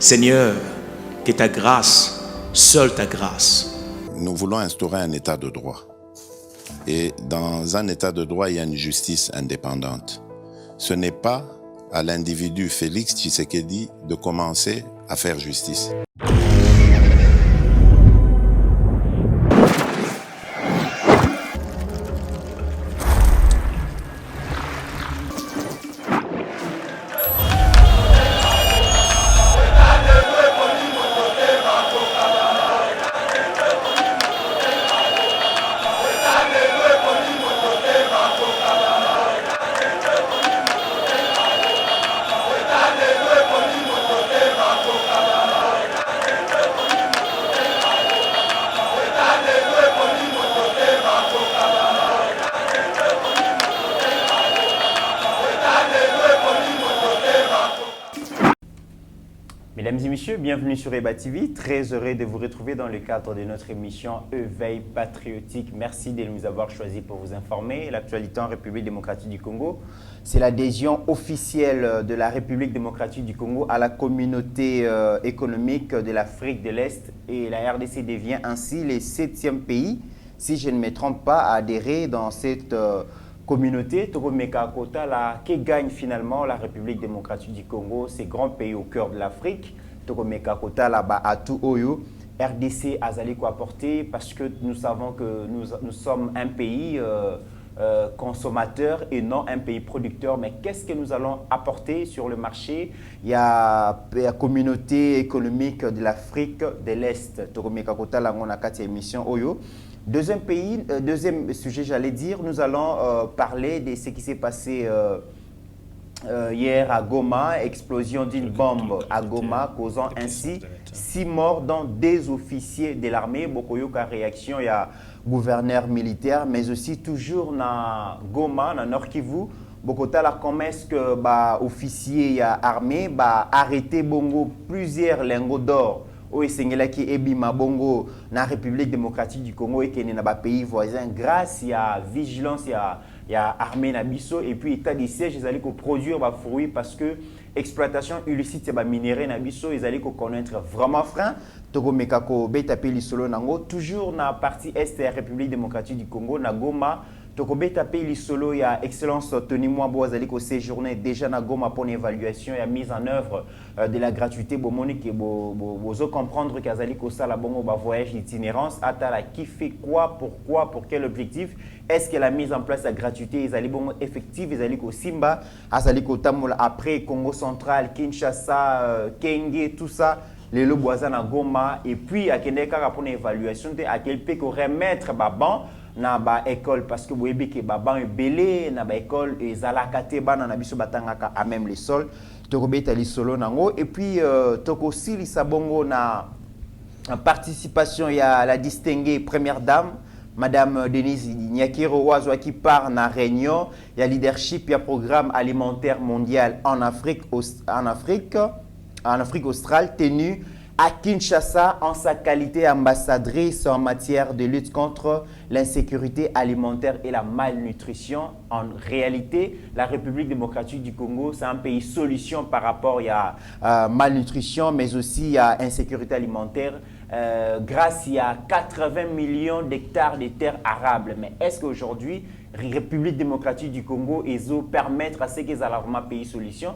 Seigneur, que ta grâce, seule ta grâce. Nous voulons instaurer un état de droit. Et dans un état de droit, il y a une justice indépendante. Ce n'est pas à l'individu Félix Tshisekedi de commencer à faire justice. Mesdames et messieurs, bienvenue sur Eba TV. Très heureux de vous retrouver dans le cadre de notre émission Éveil patriotique. Merci de nous avoir choisis pour vous informer. L'actualité en République démocratique du Congo, c'est l'adhésion officielle de la République démocratique du Congo à la communauté économique de l'Afrique de l'Est. Et la RDC devient ainsi le 7e pays, si je ne me trompe pas, à adhérer dans cette communauté. Tokomeka Kota, qui gagne finalement la République démocratique du Congo, ces grands pays au cœur de l'Afrique. Tokomeka Kota, là-bas, à tout Oyo. RDC a quoi apporter parce que nous savons que nous sommes un pays consommateur et non un pays producteur. Mais qu'est-ce que nous allons apporter sur le marché? Il y a la communauté économique de l'Afrique de l'Est. Tokomeka Kota, là, on a 4 émissions Oyo. Deuxième sujet, j'allais dire, nous allons parler de ce qui s'est passé hier à Goma, explosion d'une bombe à Goma, causant ainsi 6 morts, dont 2 officiers de l'armée. Bokoyoka réaction, il y a gouverneur militaire, mais aussi toujours dans Goma, dans Nord Kivu. Bokota la commerce que officier armé arrêté bongo plusieurs lingots d'or. Au Sengelaki Ebima Bongo, na République démocratique du Congo et qui est dans les pays voisins, grâce à la vigilance, il y a armée Nabiso et puis état de siège, ils allaient produire des fruits parce que exploitation illicite de minerais Nabiso, ils allaient connaître vraiment frein. Togo Mekako Betapeli Solo Nango, toujours dans la partie est de la République démocratique du Congo, na Goma. Tokobeta Pays Solo, il y a Excellence Tony Mwabo Azaliko séjourné déjà na Goma pour une évaluation et mise en œuvre de la gratuité. Bomonique et bozo comprendre qu'Azaliko ça la bongo voyage d'itinérance. Atala qui fait quoi, pourquoi, pour quel objectif? Est-ce que la mise en place de la gratuité est bon effective? Azaliko Simba, Azaliko Tamola après Congo central, Kinshasa, Kenge, tout ça. Les loboisans na Goma et puis à Kendeka pour une évaluation à quel peut remettre baban na ba école parce que vous voyez que baban est belé na ba école et zalakate bana na biso batangaka à même les sols tokobeta li solo nango et puis toko sili sabongo na participation il y a la distinguée première dame Madame Denise Nyakiro Wazwa qui part na réunion il y a leadership il y a programme alimentaire mondial en Afrique australe tenu à Kinshasa en sa qualité ambassadrice en matière de lutte contre l'insécurité alimentaire et la malnutrition. En réalité, la République démocratique du Congo, c'est un pays solution par rapport à malnutrition, mais aussi à insécurité alimentaire. Grâce à 80 millions d'hectares de terres arables. Mais est-ce qu'aujourd'hui, République démocratique du Congo, ils permettre à ce qu'ils aient vraiment pays solution?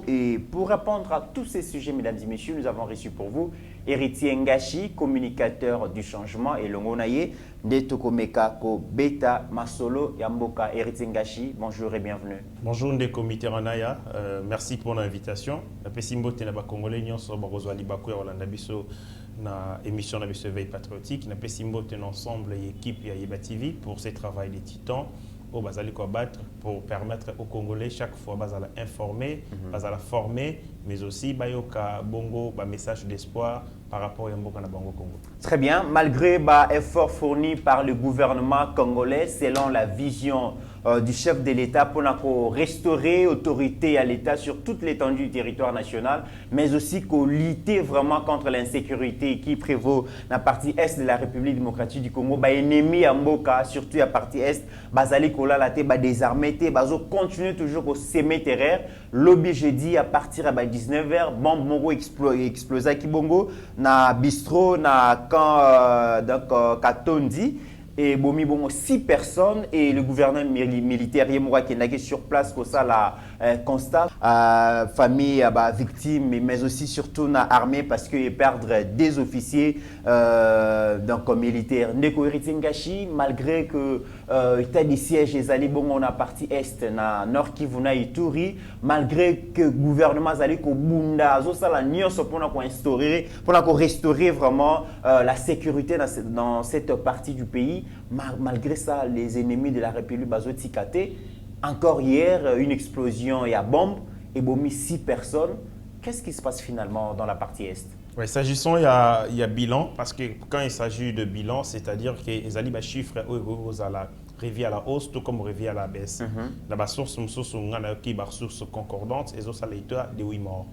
Et pour répondre à tous ces sujets, mesdames et messieurs, nous avons reçu pour vous Héritier Ngashi, communicateur du changement et Longonaye de Tokomeka Ko Beta Masolo Yamboka. Héritier Ngashi, bonjour et bienvenue. Bonjour Ndeko Miteranaya, merci pour l'invitation. La Pessimbo Tenaba Congolais, nous sommes à Libakou et Rolanda Bisso na émission de Éveil patriotique. Na Pessimbo ten ensemble l'équipe et Eba TV pour ce travail des titans. Au Bazali battre pour permettre aux Congolais chaque fois Bazala informer, Bazala former, mais aussi Bayoka Bongo, message d'espoir par rapport à Mboka na Bango Congo. Très bien, malgré l'effort fourni par le gouvernement congolais selon la vision du chef de l'État pour restaurer l'autorité à l'État sur toute l'étendue du territoire national, mais aussi pour lutter vraiment contre l'insécurité qui prévaut dans la partie est de la République démocratique du Congo. Ennemi à Mboka, surtout à la partie est, Bazali Kola la désarmé, Bazo continue toujours au semer terrain. Lobby jeudi à partir de 19h, bombe moko explosa Kibongo, na bistrot, na camp donc Katondi. Et bomi bon 6 personnes et le gouverneur militaire Yemoura qui est sur place pour ça la constat famille victime mais aussi surtout na armée parce que perdre des officiers donc militaires Ndeko Ngashi malgré que état de siège les alliés bon on a partie est na nord Kivu na Ituri malgré que gouvernement zali ko bunda zo ça la nyonso pour na ko instaurer pour na ko restaurer vraiment la sécurité dans cette partie du pays. Malgré ça, les ennemis de la République Bazotikate, encore hier, une explosion, il y a bombe, et bomi 6 personnes. Qu'est-ce qui se passe finalement dans la partie Est? Oui, s'agissant, il y a bilan, parce que quand il s'agit de bilan, c'est-à-dire que les alibas chiffres aux à la revient à la hausse, tout comme revient à la baisse. La source source concordante, et ça de 8 morts.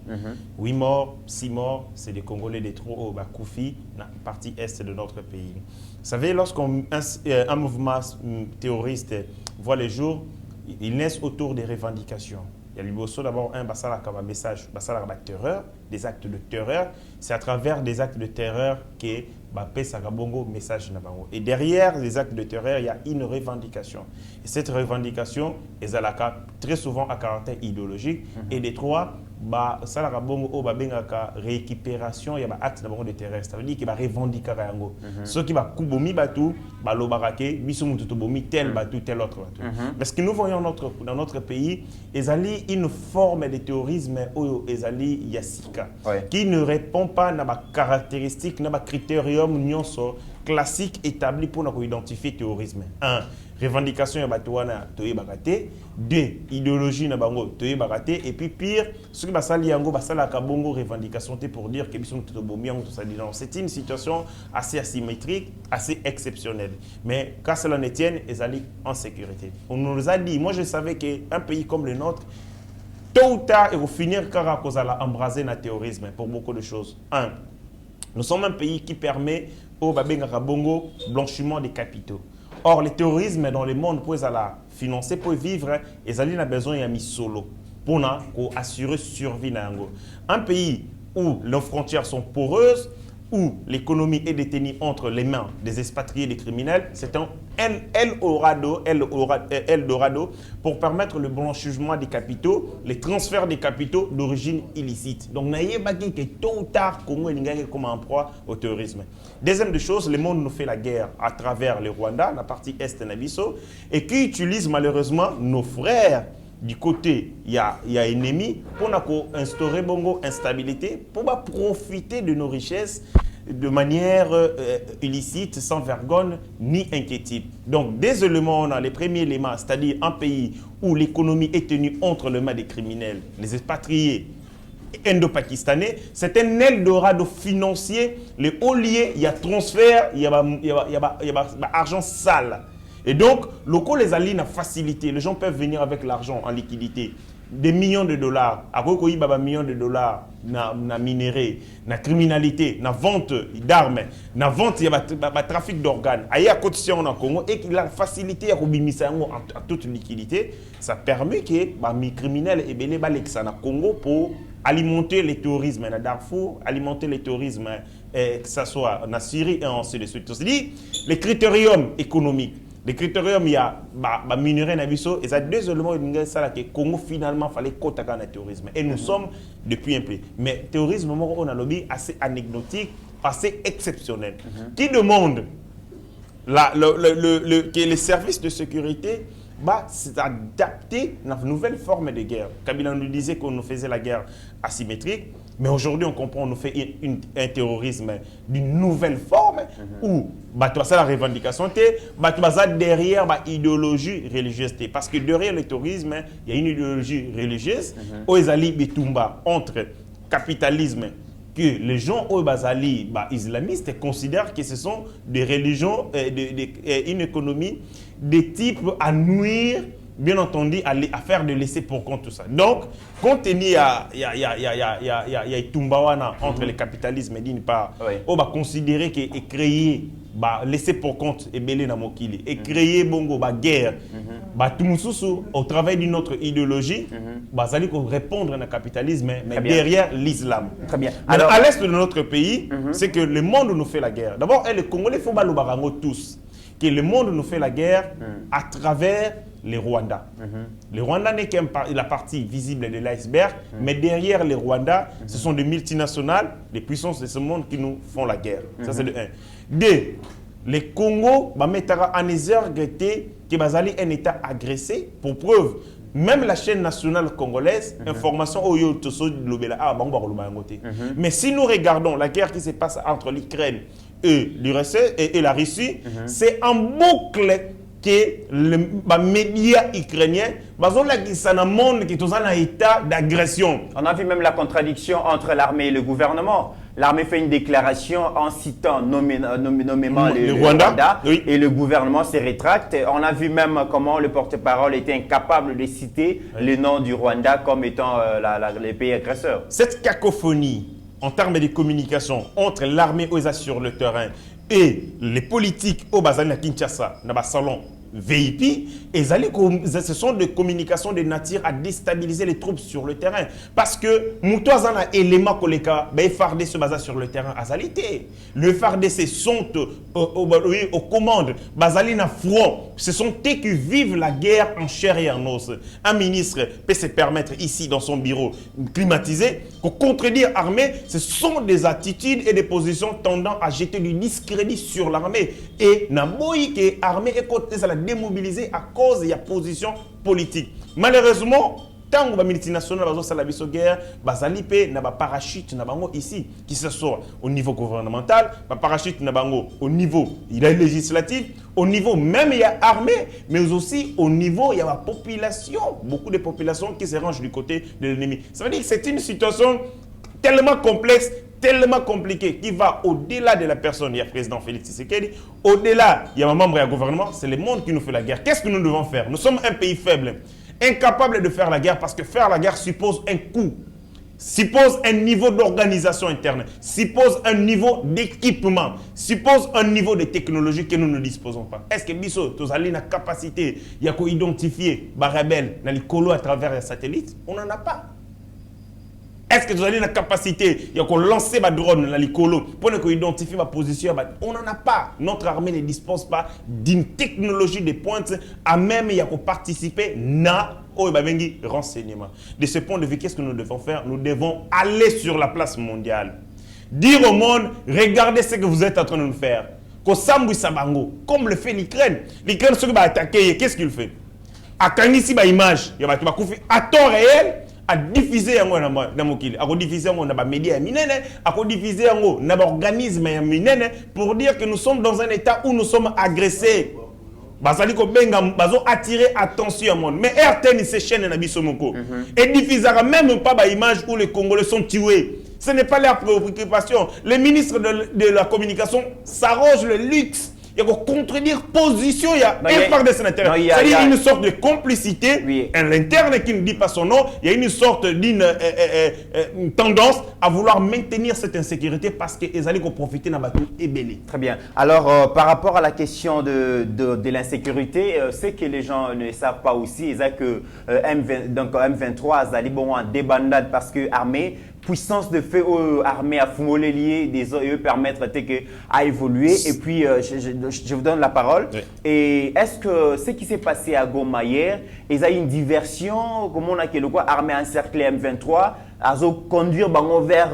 8 morts, 6 morts, c'est des Congolais des trop au Koufi, la partie est de notre pays. Vous savez, lorsqu'un mouvement terroriste voit le jour, il naît autour des revendications. Il y a d'abord un message, terreur, des actes de terreur. C'est à travers des actes de terreur que Bongo message. Et derrière les actes de terreur, il y a une revendication. Et cette revendication est très souvent à caractère idéologique. Et des trois, ça récupération, il y a acte de terreur. Ça veut dire qu'il va revendiquer. Ceux qui va kubomi batu, lobarake, bisumututobomi tel batu, tel autre batu. Parce que nous voyons dans notre pays, il y a une forme de terrorisme yassika, qui ne répond pas à la caractéristique, à la critérium classique établi pour identifier le terrorisme. 1. Revendication ya batouana toye bagate. 2. Idéologie na bango toye bagate. Et puis pire, ce qui basali yango basala ka bongo revendication pour dire que biso tout bomi yango tout ça dit non. C'est une situation assez asymétrique, assez exceptionnelle. Mais quand cela ne tienne, ils allaient en sécurité. On nous a dit, moi je savais qu'un pays comme le nôtre, tôt ou tard, il va finir car cause à embraser le terrorisme pour beaucoup de choses. 1. Nous sommes un pays qui permet au Bongo blanchiment des capitaux. Or, le terrorisme dans le monde pour financer, pour vivre, ils ont besoin de mis solo pour assurer survie. Un pays où les frontières sont poreuses, où l'économie est détenue entre les mains des expatriés, des criminels, c'est un Eldorado pour permettre le blanchiment des capitaux, les transferts des capitaux d'origine illicite. Donc, n'ayez pas dit que tôt ou tard, Congo est comme un proie au terrorisme. Deuxième des choses, le monde nous fait la guerre à travers le Rwanda, la partie est de Nabiso, et qui utilise malheureusement nos frères. Du côté, il y a ennemi pour instaurer bongo instabilité, pour profiter de nos richesses de manière illicite, sans vergogne ni inquiétude. Donc, des éléments, on a les premiers éléments, c'est-à-dire un pays où l'économie est tenue entre les mains des criminels, les expatriés indo-pakistanais, c'est un Eldorado financier. Les hauts liés, il y a transfert, il y a argent sale. Et donc, locaux les alliés na facilité. Les gens peuvent venir avec l'argent en liquidité. Des millions de dollars. À quoi il y a millions de dollars na minerais, na criminalité, na vente d'armes, na vente, il y a trafic d'organes. Aïe à côté on a Congo et qu'il a facilité à robimisa à toute liquidité. Ça permet que les criminels et les balexes na Congo pour alimenter le terrorisme na Darfour, alimenter le terrorisme que ce soit en Syrie et ainsi de suite. C'est-à-dire les critériums économiques. Les critériums, il y a minerai nabiso et ça deux éléments que Congo finalement fallait côté le terrorisme. Et nous sommes depuis un peu. Mais terrorisme, on a un lobby assez anecdotique, assez exceptionnel. Qui demande que les services de sécurité s'adapter à une nouvelle forme de guerre. Kabila nous disait qu'on nous faisait la guerre asymétrique. Mais aujourd'hui, on comprend qu'on nous fait un terrorisme d'une nouvelle forme où ça la revendication derrière l'idéologie religieuse. Parce que derrière le terrorisme, il y a une idéologie religieuse où ils allaient entre capitalisme que les gens au Bazali islamistes considèrent que ce sont des religions, une économie de type à nuire bien entendu, à faire de laisser pour compte tout ça. Donc, compte tenu, il y a Tumbawana entre le capitalisme et d'une part, on va considérer que créer, laisser pour compte et belé na mokili et créer bongo guerre, au travail d'une autre idéologie, ça allait répondre au capitalisme, mais derrière l'islam. Très bien. Alors, à l'est de notre pays, c'est que le monde nous fait la guerre. D'abord, les Congolais font barango tous. Que le monde nous fait la guerre à travers les Rwandais. Les Rwandais n'est que la partie visible de l'iceberg, mais derrière les Rwandais, ce sont des multinationales, les puissances de ce monde qui nous font la guerre. Ça, c'est de 1. 2. Les Congo mettra en exergue que Bazali un État agressé. Pour preuve, même la chaîne nationale congolaise, information au mais si nous regardons la guerre qui se passe entre l'Ukraine et l'URSS et la Russie, c'est en boucle que les médias ukrainiens ont un monde qui est dans un état d'agression. On a vu même la contradiction entre l'armée et le gouvernement. L'armée fait une déclaration en citant nommément le Rwanda et le gouvernement se rétracte. On a vu même comment le porte-parole était incapable de citer le nom du Rwanda comme étant les pays agresseurs. Cette cacophonie en termes de communication entre l'armée sur le terrain et les politiques au Bazali à Kinshasa, dans le salon VIP, ce sont des communications de nature à déstabiliser les troupes sur le terrain. Parce que Moutouazana et Lema Koleka, FARDC se basent sur le terrain à Zalité. Le FARDC sont aux commandes, Bazali na front. Ce sont eux qui vivent la guerre en chair et en os. Un ministre peut se permettre ici, dans son bureau climatisé, que contredire l'armée, ce sont des attitudes et des positions tendant à jeter du discrédit sur l'armée. Et Naboyi que l'armée est côté la démobiliser à cause de la position politique. Malheureusement, tant que les multinationales ont la guerre, bazalipe na ba parachute na bango ici, qui se soit au niveau gouvernemental, ba parachute na bango au niveau législatif, au niveau même il y a armée, mais aussi au niveau il y a la population, beaucoup de populations qui se rangent du côté de l'ennemi. Ça veut dire que c'est une situation tellement complexe, tellement compliqué, qui va au-delà de la personne. Il y a le président Félix Tshisekedi, au-delà, il y a un membre du gouvernement, c'est le monde qui nous fait la guerre. Qu'est-ce que nous devons faire? Nous sommes un pays faible, incapable de faire la guerre parce que faire la guerre suppose un coût, suppose un niveau d'organisation interne, suppose un niveau d'équipement, suppose un niveau de technologie que nous ne disposons pas. Est-ce que Bisso, nous avons la capacité d'identifier les rebelles dans les colos à travers les satellites? On n'en a pas. Est-ce que vous avez la capacité de lancer ma drone dans les colos pour identifier ma position? On n'en a pas. Notre armée ne dispose pas d'une technologie de pointe à même participer à renseignement. De ce point de vue, qu'est-ce que nous devons faire? Nous devons aller sur la place mondiale. Dire au monde, regardez ce que vous êtes en train de nous faire. Comme le fait l'Ukraine. L'Ukraine, ceux qui vont attaquer, qu'est-ce qu'il fait? À Kanisi, image, il y a à temps réel, à diffuser yango na mokili, à diffuser yango na ba médias minene, à diffuser yango na ba organisme minene pour dire que nous sommes dans un état où nous sommes agressés. Bazali ko benga bazo attirer attention au monde. Mais RTN c'est chaîne na biso moko. Et diffusera même pas ba image où les Congolais sont tués. Ce n'est pas leur préoccupation. Les ministres de la communication s'arrogent le luxe. Il y a contredire position, il y a un part de sénateurs. C'est-à-dire une sorte de complicité à l'interne qui ne dit pas son nom. Il y a une sorte d'une tendance à vouloir maintenir cette insécurité parce qu'ils allaient profiter d'un bateau ébélé. Très bien. Alors, par rapport à la question de l'insécurité, ce que les gens ne savent pas aussi, c'est que M23 allaient bon en débandade parce que l'armée puissance de feu armée à Fumolé lié des eux permettre à évoluer. Et puis, je vous donne la parole. Oui. Et est-ce que ce qui s'est passé à Goma hier, ils ont une diversion, comme on a que le quoi, armée encerclée M23, à conduire Bango vers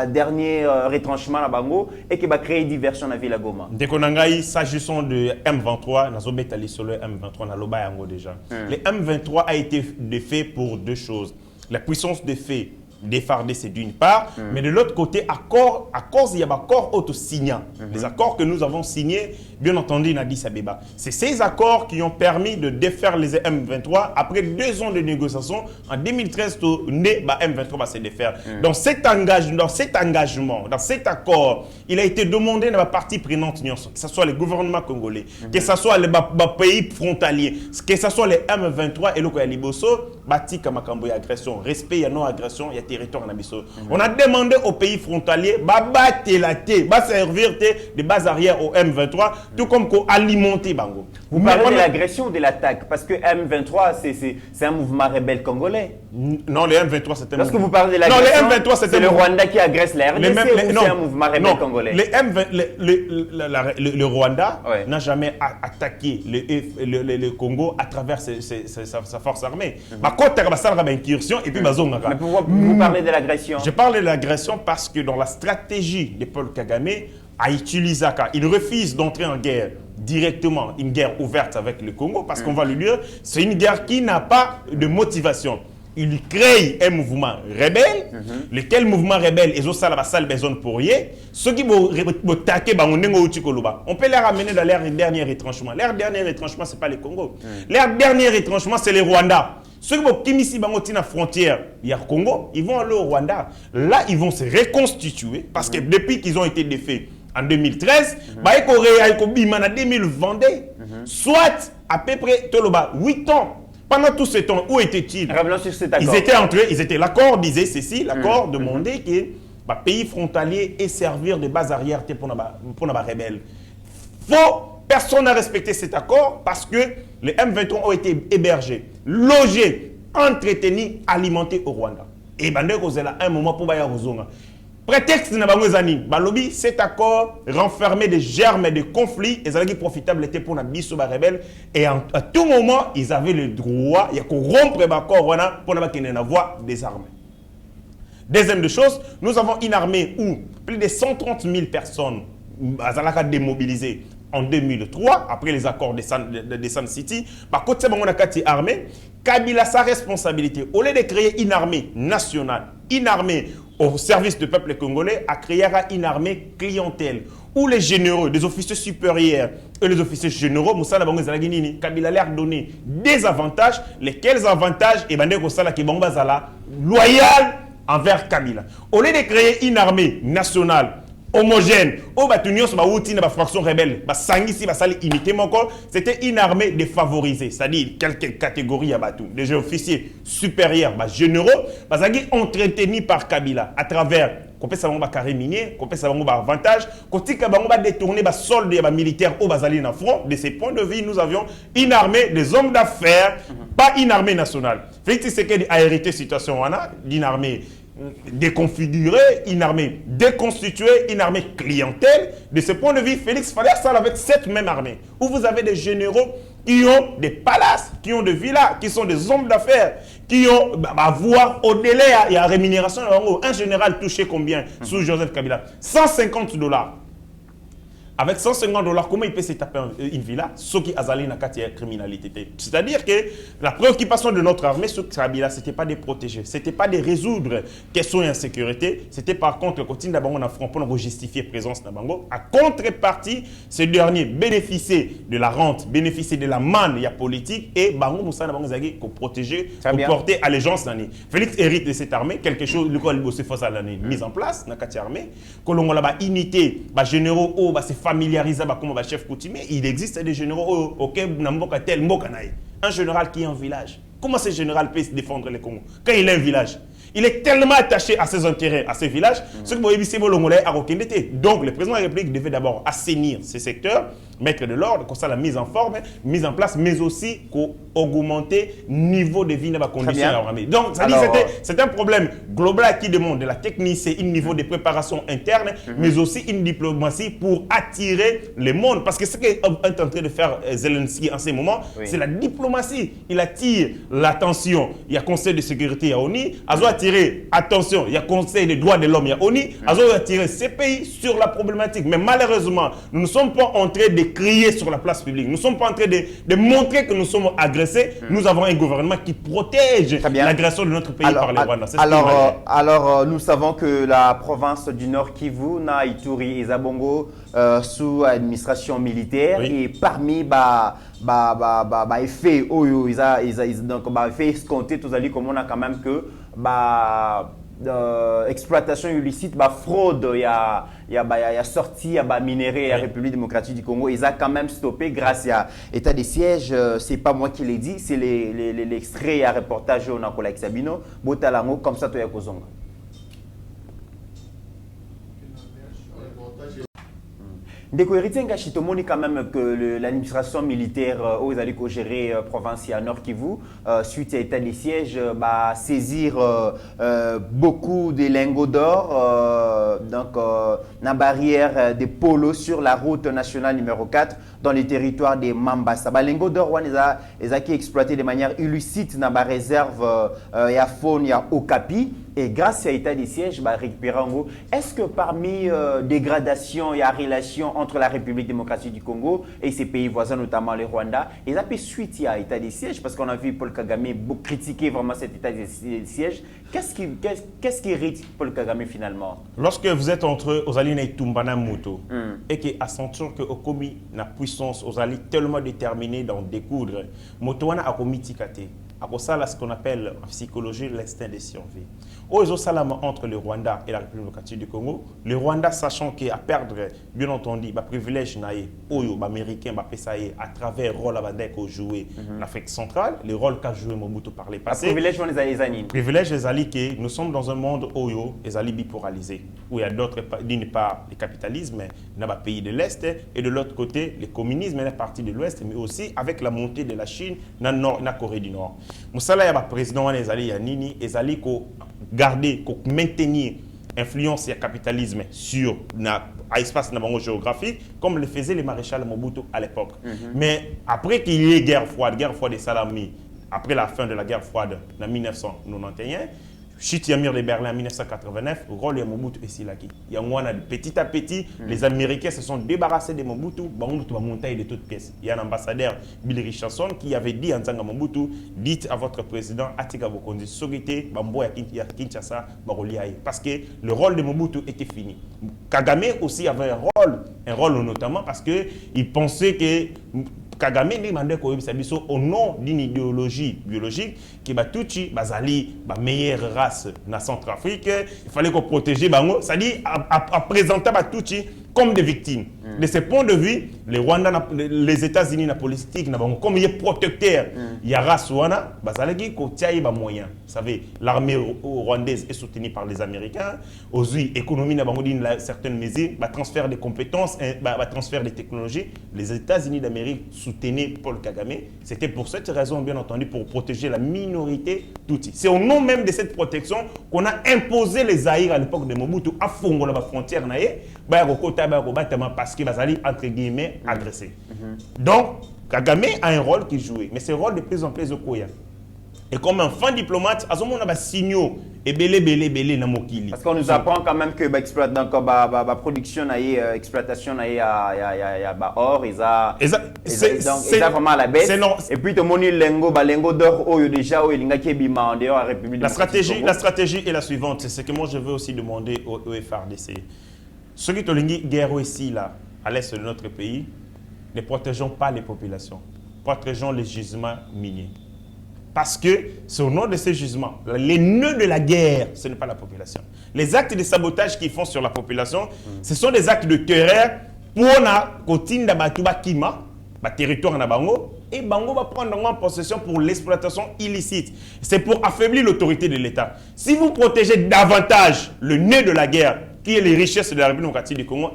dernier retranchement à Bango et qui va créer une diversion dans la ville à Goma. Dès qu'on a s'agissant de M23, nous avons allé sur le M23 dans l'Oba déjà. Le M23 a été fait pour deux choses. La puissance de fait défardé, c'est d'une part, mais de l'autre côté, accord, il y a accord auto-signant. Les accords que nous avons signés, bien entendu, in Addis Abeba. C'est ces accords qui ont permis de défaire les M23 après 2 ans de négociations. En 2013, M23 va se défaire. Dans cet engagement, dans cet accord, il a été demandé dans la partie prenante, que ce soit les gouvernements congolais, que ce soit les pays frontaliers, que ce soit les M23 et le Liboso, bâti comme agression, respect, il y a non-agression, il y a territoire en Abisso. On a demandé aux pays frontaliers, servir de base arrière au M23, tout comme alimenter Bango. Vous parlez de l'agression ou de l'attaque? Parce que M23, c'est un mouvement rebelle congolais. Non, le M23, c'est un Lorsque vous parlez de l'agression, c'est le Rwanda qui agresse la RDC ou c'est un mouvement rebelle congolais? Le Rwanda n'a jamais attaqué le Congo à travers sa force armée. Et puis, mais pourquoi vous parlez de l'agression? Je parle de l'agression parce que dans la stratégie de Paul Kagame, à utiliser, il refuse d'entrer en guerre directement, une guerre ouverte avec le Congo, parce qu'on va lui dire, c'est une guerre qui n'a pas de motivation. Il crée un mouvement rebelle, lequel mouvement rebelle est aussi la salle besoin pour rien. Ceux qui vont attaquer, on peut les ramener dans leur dernier retranchement. Leur dernier retranchement, ce n'est pas le Congo. Leur dernier retranchement, c'est le Rwanda. Ceux qui vont à la frontière, il y a le Congo, ils vont aller au Rwanda. Là, ils vont se reconstituer, parce que depuis qu'ils ont été défaits en 2013, en 2022, soit à peu près 8 ans. Pendant tout ce temps, où étaient-ils? Ils étaient entre eux, l'accord disait ceci, l'accord demandait que les pays frontaliers aient servir de base arrière pour les rebelles. Personne n'a respecté cet accord parce que les M23 ont été hébergés, logés, entretenus, alimentés au Rwanda. Et un moment pour Bayarozonga. Prétexte de Nabangozani, Balobi, cet accord renfermait des germes de conflits et ça profitable était pour les rebelles. Et à tout moment, ils avaient le droit de rompre l'accord pour avoir des armes. Deuxième de choses, nous avons une armée où plus de 130 000 personnes ont démobilisées en 2003, après les accords de Sun City. Par contre, on a une armée. Kabila a sa responsabilité. Au lieu de créer une armée nationale, une armée au service du peuple congolais, a créé une armée clientèle où les généraux, des officiers supérieurs et les officiers généraux, Kabila leur donné des avantages, lesquels avantages et loyal envers Kabila. Au lieu de créer une armée nationale homogène, fraction rebelle, c'était une armée défavorisée, c'est-à-dire quelques catégories des officiers supérieurs, généraux, entretenus par Kabila à travers carré minier, avantage, détourner soldes militaires au Bazali en front. De ce point de vue, nous avions une armée des hommes d'affaires, pas une armée nationale. Félix Tshisekedi a hérité situation d'une armée déconfigurée, une armée déconstituée, une armée clientèle. De ce point de vue, Félix fallait ça avec cette même armée, où vous avez des généraux qui ont des palaces, qui ont des villas, qui sont des hommes d'affaires, qui ont voix au-delà, il y a rémunération. Un général touché combien sous Joseph Kabila? $150. Avec $150, comment il peut se taper une villa? Ce qui a une criminalité. C'est-à-dire que la préoccupation de notre armée sur Kabila, ce n'était pas de protéger, ce n'était pas de résoudre questions d'insécurité, c'était par contre le continent d'Abango en front pour justifier la présence d'Abango. À contrepartie, ce dernier bénéficiait de la rente, bénéficiait de la manne politique et Bango Moussa Nabango Zaghi pour protéger, pour porter allégeance. Félix hérite de cette armée, quelque chose, le quoi il faut l'année mise en place dans cette armée, que l'on a unité, généraux, familiarisé comme chef coutumier, il existe des généraux un général qui est en village. Comment ce général peut se défendre le Congo quand il est un village? Il est tellement attaché à ses intérêts, à ses villages, ce que donc le président de la République devait d'abord assainir ces secteurs, mettre de l'ordre, comme ça la mise en forme, mise en place, mais aussi augmenter le niveau de vie dans la condition. Donc, c'est un problème global qui demande de la technique, c'est un niveau de préparation interne, mais aussi une diplomatie pour attirer le monde. Parce que ce qu'est en train de faire Zelensky en ce moment, c'est la diplomatie. Il attire l'attention. Il y a Conseil de sécurité à ONU, attention, il y a Conseil des droits de l'homme, il y a ONU, attirer ces pays sur la problématique. Mais malheureusement, nous ne sommes pas en train de crier sur la place publique. Nous ne sommes pas en train de montrer que nous sommes agressés. agressé, nous avons un gouvernement qui protège l'agression de notre pays par les Rwandais. Alors, nous savons que la province du Nord Kivu, na Ituri et Zabongo, sous administration militaire, et parmi effets, effets escomptés, tous allés comme on a quand même que exploitation illicite, fraude, il y a sorti, il y a minéré à la République démocratique du Congo, ils ont quand même stoppé grâce à l'état de siège. C'est pas moi qui l'ai dit, c'est l'extrait et un reportage au Nakola Sabino, Botalango, comme ça, tu es Kozonga. Ndeko Héritienga Chitomoni quand même que l'administration militaire aux allés gérer province à Nord Kivu suite à l'état de siège saisir beaucoup de lingots d'or donc la barrière des polos sur la route nationale numéro 4 dans les territoires des Mambasa. Lingots d'or ils ont exploité de manière illicite dans la réserve ya faune ya Okapi. Et grâce à l'état de siège, est-ce que parmi dégradation et relation entre la République démocratique du Congo et ses pays voisins, notamment le Rwanda, ils ont fait suite à l'état de siège parce qu'on a vu Paul Kagame critiquer vraiment cet état de siège. Qu'est-ce qui irrite Paul Kagame finalement? Lorsque vous êtes entre Ozali et Tumbana Muto et que ascension que Okomi na puissance Ozali tellement déterminé d'en découdre, Motowana a commis tikate. À ça, ce qu'on appelle en psychologie l'instinct de survie. Aux salama entre le Rwanda et la République démocratique du Congo, le Rwanda sachant qu'à perdre, bien entendu, privilège américain à travers le rôle qu'on joué en Afrique centrale, le rôle qu'a joué Mobutu par les passés. Privilège les privilège les alliés que nous sommes dans un monde Oyo, les alliés bipolarisés, où il y a d'autres, d'une part, le capitalisme dans les pays de l'Est et de l'autre côté, le communisme dans la partie de l'Ouest, mais aussi avec la montée de la Chine dans la Corée du Nord. Moussala, il y a un président, les alliés, les alliés qui garder, maintenir influence et capitalisme sur l'espace géographique, comme le faisait le maréchal Mobutu à l'époque. Mais après qu'il y ait guerre froide des Salami, après la fin de la guerre froide en 1991, chute Yamir de Berlin en 1989, rôle de Mobutu et Silaki. Petit à petit, les Américains se sont débarrassés de Mobutu, Mobutu va monter de toutes pièces. Il y a un ambassadeur, Bill Richardson, qui avait dit en tant que Mobutu, dites à votre président, Atika Bokondi, Sogete, Bambo ya Kinshasa, Baroliaï. Parce que le rôle de Mobutu était fini. Kagame aussi avait un rôle notamment parce qu'il pensait que Kagame demandait au nom d'une idéologie biologique qui va tout bazali la meilleure race dans Centrafrique, il fallait qu'on protégeait bango, c'est-à-dire à présenter tout comme des victimes. De ce point de vue, les États-Unis la politique comme ils protecteurs, il y a race wana bazalaki ko tiaye ba moyen. Vous savez, l'armée rwandaise est soutenue par les Américains, aujourd'hui économie na bango d'une certaine mesure, transfert de compétences, transfert de technologies, les États-Unis d'Amérique soutenaient Paul Kagame. C'était pour cette raison, bien entendu, pour protéger la minorité Tutsi. C'est au nom même de cette protection qu'on a imposé les Zaïre à l'époque de Mobutu à Fongo, la frontière parce qu'il va aller entre guillemets agressé. Donc, Kagame a un rôle qui jouait, mais ce rôle de plus en plus au Koya. Et comme un fin diplomate, à ce moment, on a signaux et belé na mokili. Parce qu'on nous apprend quand même que la production exploitation or ils a vraiment à la baisse. Et puis tout le monde lengo d'or déjà il qui est en dehors la République. La stratégie est la suivante, c'est ce que moi je veux aussi demander au FRDC. Ceux qui ont une guerre ici là à l'est de notre pays, ne protégeons pas les populations, protégeons les gisements miniers. Parce que c'est au nom de ces gisements, les nœuds de la guerre, ce n'est pas la population. Les actes de sabotage qu'ils font sur la population, ce sont des actes de terreur pour la côte d'Abatuba Kima, territoire na Bango, et Bango va prendre en possession pour l'exploitation illicite. C'est pour affaiblir l'autorité de l'État. Si vous protégez davantage le nœud de la guerre, qui est les richesses de la République démocratique du Congo,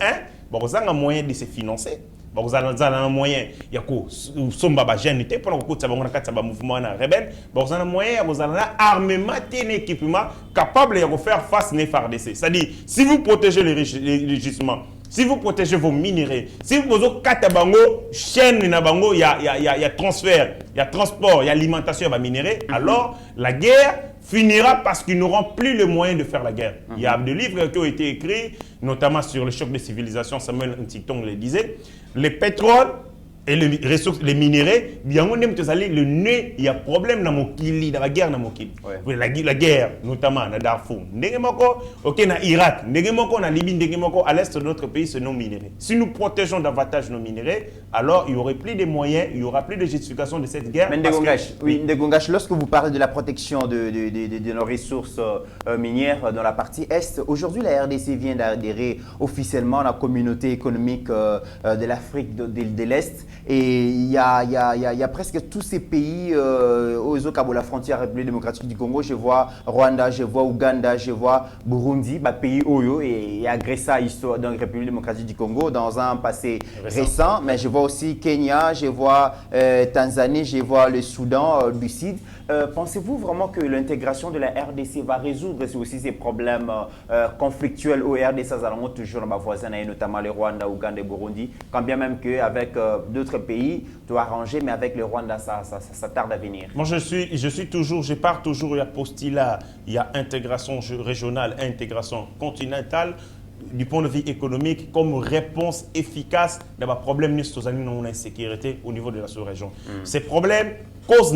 vous avez un moyen de se financer. Vous avez un moyen, il y a un jeune pour le mouvement rebelle. Vous avez un moyen, vous avez un armement et un équipement capable de faire face à FARDC. C'est-à-dire, si vous protégez les gisements, si vous protégez vos minéraux, si vous avez une chaîne, il y a transfert, il y a transport, il y a alimentation, il y a minéraux, alors la guerre finira parce qu'ils n'auront plus le moyen de faire la guerre. Il y a des livres qui ont été écrits, notamment sur le choc de civilisation, Samuel Huntington le disait, le pétrole et les ressources, les minéraux, bien on aime le nez, il y a problème dans Mokili, dans la guerre dans Mokili. Ouais. La guerre, notamment dans Darfour. Ok, dans Irak, dans Libye, à l'est de notre pays, c'est non minéraux. Si nous protégeons davantage nos minéraux, alors il n'y aurait plus de moyens, il n'y aura plus de justification de cette guerre. Mais Ndegongash, lorsque vous parlez de la protection de nos ressources minières dans la partie Est, aujourd'hui la RDC vient d'adhérer officiellement à la communauté économique de l'Afrique de l'Est. Et il y a presque tous ces pays aux Okabo, la frontière République démocratique du Congo. Je vois Rwanda, je vois Ouganda, je vois Burundi, pays Oyo et Agressa, histoire dans la République démocratique du Congo dans un passé récent. Mais je vois aussi Kenya, je vois Tanzanie, je vois le Soudan du Sud. Pensez-vous vraiment que l'intégration de la RDC va résoudre aussi ces problèmes conflictuels au RDC, toujours dans ma voisine, et notamment le Rwanda, Ouganda et Burundi, quand bien même qu'avec d'autres pays, doit arranger, mais avec le Rwanda, ça tarde à venir. Moi, je pars toujours, il y a postulat, il y a intégration régionale, intégration continentale, du point de vue économique, comme réponse efficace à des problèmes de l'insécurité au niveau de la sous-région. Ces problèmes, cause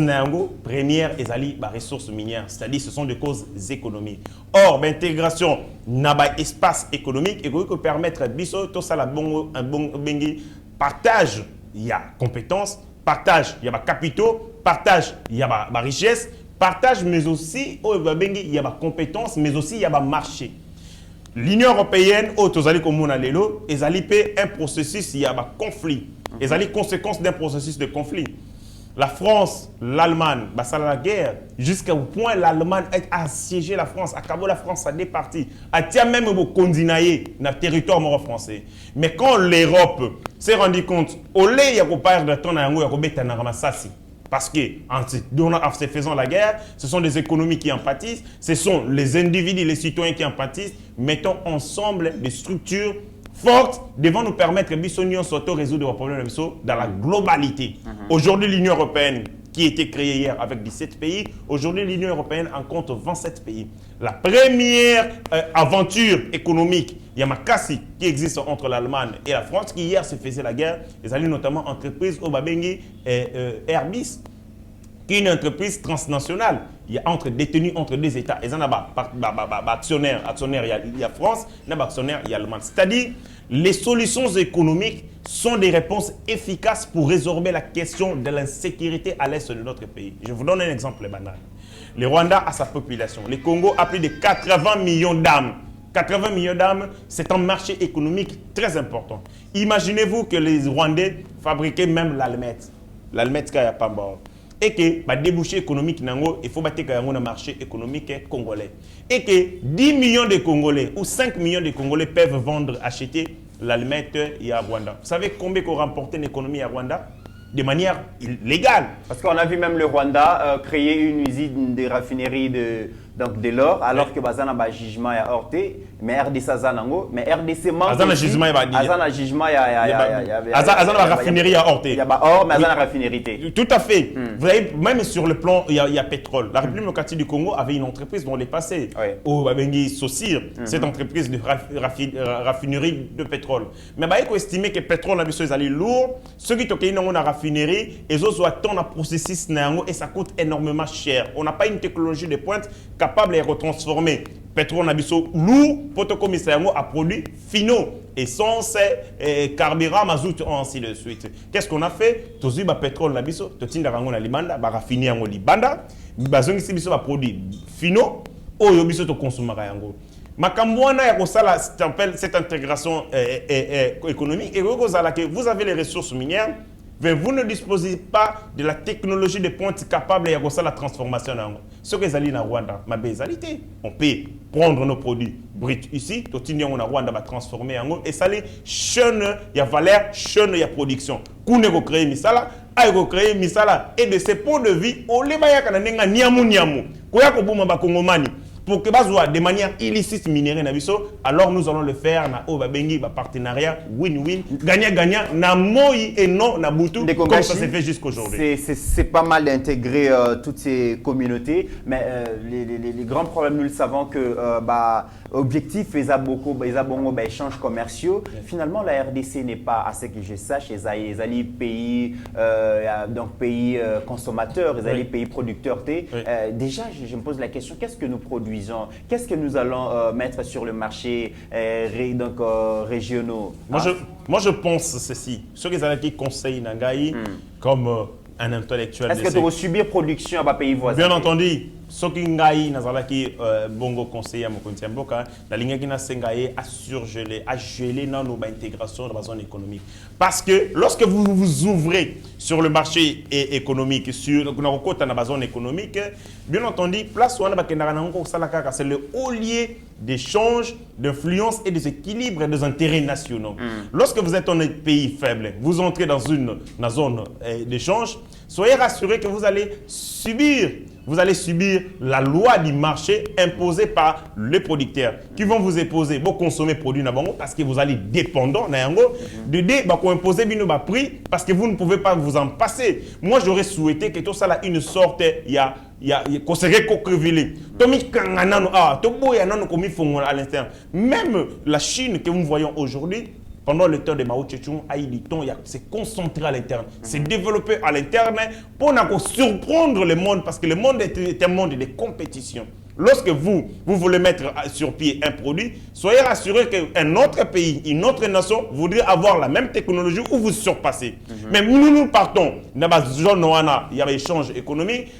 première, les ressources minières, c'est-à-dire ce sont des causes économiques. Or, l'intégration n'a pas espace économique et peut permettre à tout ça un bon partage, il y a compétences, partage, il y a capitaux, partage, il y a richesse, partage, mais aussi il y a compétences, mais aussi il y a marché. L'Union européenne, ils ont un processus, il y a un conflit. Ils ont les conséquences d'un processus de conflit. La France, l'Allemagne, ça la guerre, jusqu'au point l'Allemagne a assiégé la France, a accablé la France à des parties, a tient même au condinaillé dans le territoire français. Mais quand l'Europe s'est rendu compte, au lieu il y a pas de temps à parce que en se faisant la guerre, ce sont des économies qui en pâtissent, ce sont les individus, les citoyens qui en pâtissent. Mettons ensemble des structures fortes devant nous permettre de résoudre les problèmes dans la globalité. Aujourd'hui, l'Union européenne, qui a été créée hier avec 17 pays, aujourd'hui l'Union européenne en compte 27 pays. La première aventure économique, il y a Makassi qui existe entre l'Allemagne et la France, qui hier se faisait la guerre. Ils allaient notamment entreprise au Babengi Airbus, qui est une entreprise transnationale. Il y a détenus entre deux États. Ils ont actionnaires, il y a France, il y a actionnaires, il y a Allemagne. C'est-à-dire, les solutions économiques sont des réponses efficaces pour résorber la question de l'insécurité à l'est de notre pays. Je vous donne un exemple banal. Le Rwanda a sa population. Le Congo a plus de 80 millions d'âmes. 80 millions d'âmes, c'est un marché économique très important. Imaginez-vous que les Rwandais fabriquaient même l'almette. L'almette qu'il n'y a pas mort. Et que le débouché économique, il faut battre un marché économique congolais. Et que 10 millions de Congolais ou 5 millions de Congolais peuvent vendre, acheter l'almette à Rwanda. Vous savez combien qu'on remporte une économie à Rwanda? De manière légale. Parce qu'on a vu même le Rwanda créer une usine de raffinerie de l'or, alors que Bazana a un jugement à Horté, mais RDC Azanango, mais RDC manque. Azana jugement Azana jugement Azana raffinerie à Horté. Il y a or, mais Azana raffinerie. Tout à fait. Vous voyez, même sur le plan, il y a pétrole. La République démocratique du Congo avait une entreprise dont les passés au Babengi Saucir, cette entreprise de raffinerie de pétrole. Mais il faut estimer que le pétrole a besoin d'aller lourd. Ceux qui ont une raffinerie, ils ont attendre un processus et ça coûte énormément cher. On n'a pas une technologie de pointe capable de retransformer pétrole nabiso lourd pour te commisser à produits finaux, essence, carburant, mazout, ainsi de suite. Qu'est-ce qu'on a fait? Tous les pétrole nabiso, tout le monde a libanda, raffiné en libanda, bazon ici biso produits finaux, ou yobiso to consommer yango. Makambouana ya kosala cette intégration économique et vous avez les ressources minières. Mais vous ne disposez pas de la technologie de pointe capable de la transformation. Ce que vous allez en Rwanda, ma bézalité, on peut prendre nos produits bruts ici, tout le monde en Rwanda va transformer en et ça les chaîne, il y a valeur, chaîne, il y a production. Koune go créer misala, ay go créer misala et de ces points de vue, on les baya kana nenga niamu. Koya ko buma ba kongomani. Pour que de manière illicite minerais nabiso, alors nous allons le faire na Obabengi partenariat win-win, gagnant-gagnant na moi et non na Boutou, comme ça s'est fait jusqu'aujourd'hui. C'est pas mal d'intégrer toutes ces communautés, mais les grands problèmes, nous le savons que objectif échanges commerciaux. Finalement, la RDC n'est pas, à ce que je sache, les pays consommateurs, les pays producteurs. Déjà, je me pose la question, qu'est-ce que nous produisons? Qu'est-ce que nous allons mettre sur le marché régionaux? Moi, je pense ceci. Ceux qui conseillent Nangaï comme un intellectuel. Est-ce que tu vas subir production à pays voisin? Bien entendu. Ce qui est bongo conseiller à Mokontiamboka, la ligne qui n'a à surgeler, à geler dans nos intégrations dans la zone économique. Parce que lorsque vous vous ouvrez sur le marché économique, sur la zone économique, bien entendu, place où c'est le haut lieu d'échange, d'influence et des équilibres et des intérêts nationaux. Lorsque vous êtes un pays faible, vous entrez dans une zone d'échange, soyez rassurés que vous allez subir la loi du marché imposée par les producteurs qui vont vous imposer vos consommer produits parce que vous allez dépendant de imposer un prix parce que vous ne pouvez pas vous en passer. Moi, j'aurais souhaité que tout ça là une sorte même la Chine que nous voyons aujourd'hui. Pendant le temps de Mao Tse-tung, s'est concentré à l'interne, s'est développé à l'interne pour surprendre le monde parce que le monde est un monde de compétition. Lorsque vous voulez mettre sur pied un produit, soyez rassurés qu'un autre pays, une autre nation voudrait avoir la même technologie ou vous surpasser. Mais nous partons dans la zone où il y a échange économique.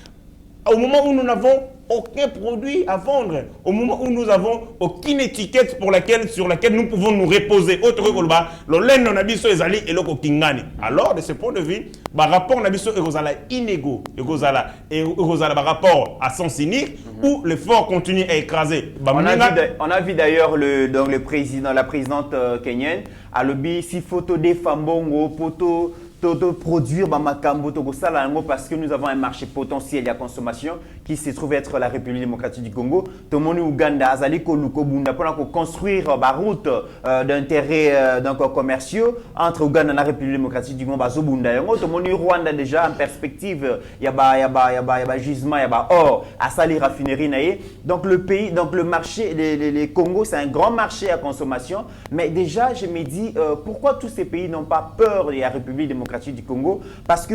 Au moment où nous n'avons aucun produit à vendre, au moment où nous n'avons aucune étiquette sur laquelle nous pouvons nous reposer, autre que alors, de ce point de vue, le rapport est inégaux, rapport à sens unique, où l'effort continue à écraser. On a vu d'ailleurs le président, la présidente kenyenne, à l'objet si photo des femmes, photo de produire parce que nous avons un marché potentiel de consommation qui se trouve être la République démocratique du Congo. Tout le monde Ouganda azali ko lukobunda pour construire la route d'intérêt commerciaux entre Ouganda et la République démocratique du Congo bazobunda yango. Tout le monde Rwanda déjà en perspective y a gisement y a or à sali raffinerie naie. Donc le marché les Congo c'est un grand marché à consommation, mais déjà je me dis pourquoi tous ces pays n'ont pas peur de la République démocratique du Congo, parce que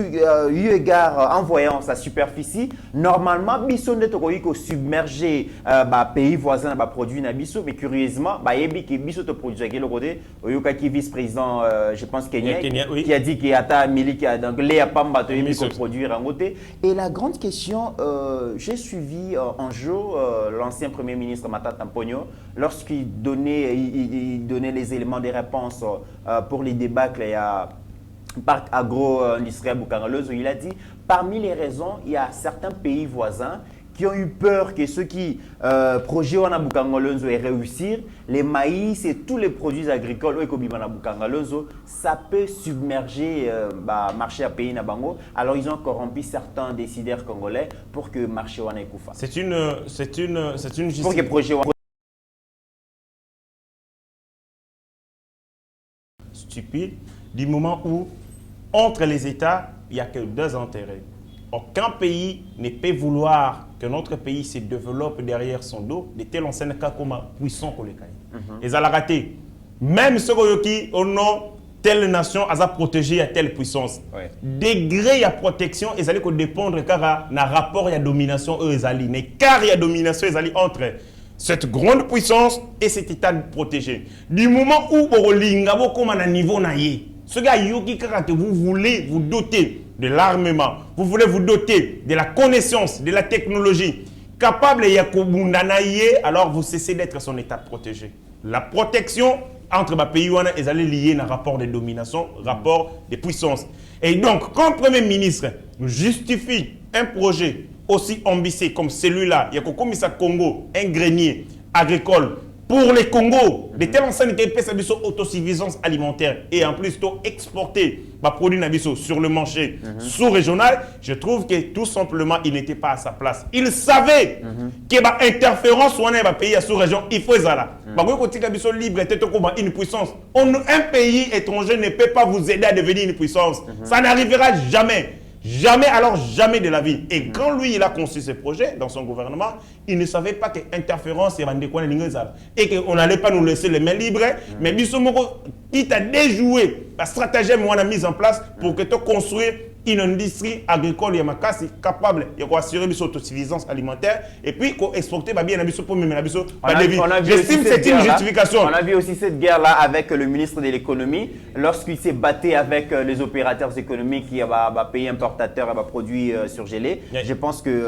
eu égard en voyant sa superficie, normalement biso netoko submerger pays voisins produits na biso, mais curieusement yebi ki biso to produit le côté oyoka qui vice-président je pense Kenya, oui. Qui a dit qu'il y a ta miliki donc les pamba to yebi ko produire en côté. Et la grande question, j'ai suivi un jour l'ancien premier ministre Matata Mponyo lorsqu'il donnait les éléments des réponses pour les débâcles à parc agro-industriel Bukangalozo. Il a dit, parmi les raisons, il y a certains pays voisins qui ont eu peur que ceux qui projet wana Bukangalozo et réussir, les maïs et tous les produits agricoles Bukangalozo, ça peut submerger marché à pays nabango. Alors ils ont corrompu certains décideurs congolais pour que marché wana ekufa. C'est une justice. Pour que projet wana stupide du moment où entre les États, il n'y a que deux intérêts. Aucun pays ne peut vouloir que notre pays se développe derrière son dos de tels anciens cas comme puissant pour les cas. Ils ont raté. Même ceux qui ont telle nation a protégé à telle puissance. Ouais. Degré de protection, ils allaient dépendre car il y a rapport, il y a domination, eux ils allaient. Mais car il y a domination, ils allaient entre cette grande puissance et cet état protégé. Du moment où vous comme à niveau naïe, ce gars que vous voulez vous doter de l'armement, vous voulez vous doter de la connaissance, de la technologie, capable de alors vous cessez d'être son état protégé. La protection entre les pays ils allaient lier un rapport de domination, rapport de puissance. Et donc, quand le Premier ministre justifie un projet aussi ambitieux comme celui-là, il y a comme ça Congo, un grenier agricole pour les Congo, de telles enseignes qui ont autosuffisance alimentaire et en plus exporter les produits sur le marché sous-régional, je trouve que tout simplement il n'était pas à sa place. Il savait que l'interférence dans les pays sous-région, il faut ça. Libre une puissance. Un pays étranger ne peut pas vous aider à devenir une puissance. Ça n'arrivera jamais. Jamais, alors jamais de la vie. Et quand lui, il a conçu ce projet dans son gouvernement, il ne savait pas que interférence et qu'on n'allait pas nous laisser les mains libres. Mais Bissomoko, qui t'a déjoué la stratégie qu'on a mise en place pour que tu construises une industrie agricole capable d'assurer une autosuffisance alimentaire et puis exporter bien j'estime que c'est une justification. On a vu aussi cette guerre-là avec le ministre de l'économie lorsqu'il s'est battu avec les opérateurs économiques qui pays importateurs et produits surgelés. Je pense qu'il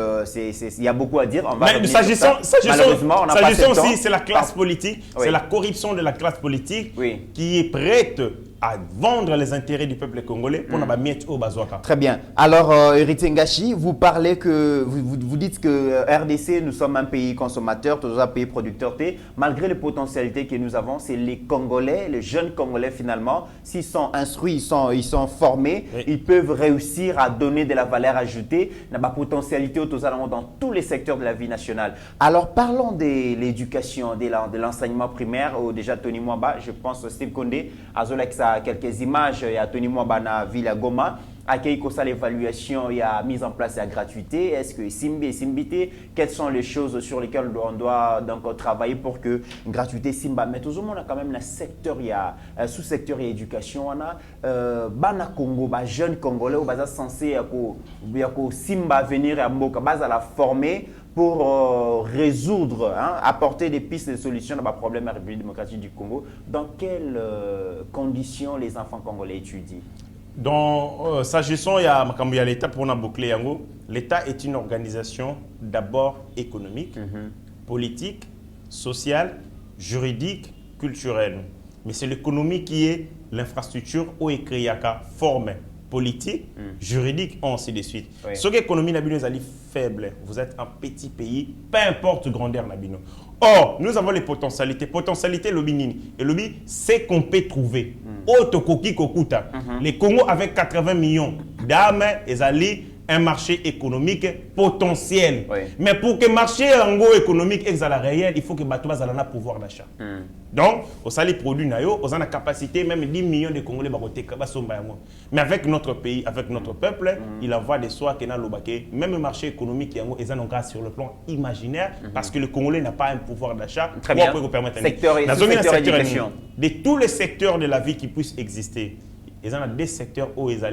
y a beaucoup à dire. Mais s'agissant aussi, c'est la classe politique, c'est la corruption de la classe politique qui est prête à vendre les intérêts du peuple congolais pour nous mettre au bazooka. Très bien. Alors, Héritier Ngachi, vous parlez que vous dites que RDC, nous sommes un pays consommateur, tous un pays producteur. Malgré les potentialités que nous avons, c'est les Congolais, les jeunes Congolais finalement, s'ils sont instruits, ils sont formés, ils peuvent réussir à donner de la valeur ajoutée, la potentialité dans tous les secteurs de la vie nationale. Alors, parlons de l'éducation, de l'enseignement primaire. Déjà, Tony Mwamba, je pense Steve Condé, Azolaksa, quelques images, il y a Tony Mwamba na Villa Goma, à l'évaluation, il y a mise en place la gratuité. Est-ce que Simbi et Simbité, quelles sont les choses sur lesquelles on doit donc travailler pour que gratuité Simba. Mais tout le monde a quand même le secteur, il y a sous-secteur et éducation, on a Bana Congo, jeune Congolais, on va censé Simba venir à Mboka, à la former pour résoudre, apporter des pistes de solutions à problème à la République démocratique du Congo. Dans quelles conditions les enfants congolais étudient? Donc, s'agissant de l'État pour nous boucler, l'État est une organisation d'abord économique, politique, sociale, juridique, culturelle. Mais c'est l'économie qui est l'infrastructure où est créée la forme politique, juridique, ainsi de suite. Ce que l'économie est faible, vous êtes un petit pays, peu importe grandeur. Or, nous avons les potentialités. Potentialité, lobby, et lobby, c'est qu'on peut trouver. Les Congo avec 80 millions d'âmes, ils allaient un marché économique potentiel. Mais pour que le marché économique soit réel, il faut que les gens aient un pouvoir d'achat. Donc, on a les produits, on a la capacité, même 10 millions de Congolais. Mais avec notre pays, avec notre peuple, il envoie des soins qui même le marché économique, ils en ont sur le plan imaginaire, parce que le Congolais n'a pas un pouvoir d'achat. Très bien. Secteur éducation. De tous les secteurs de la vie qui puissent exister, il y a des secteurs où ils sont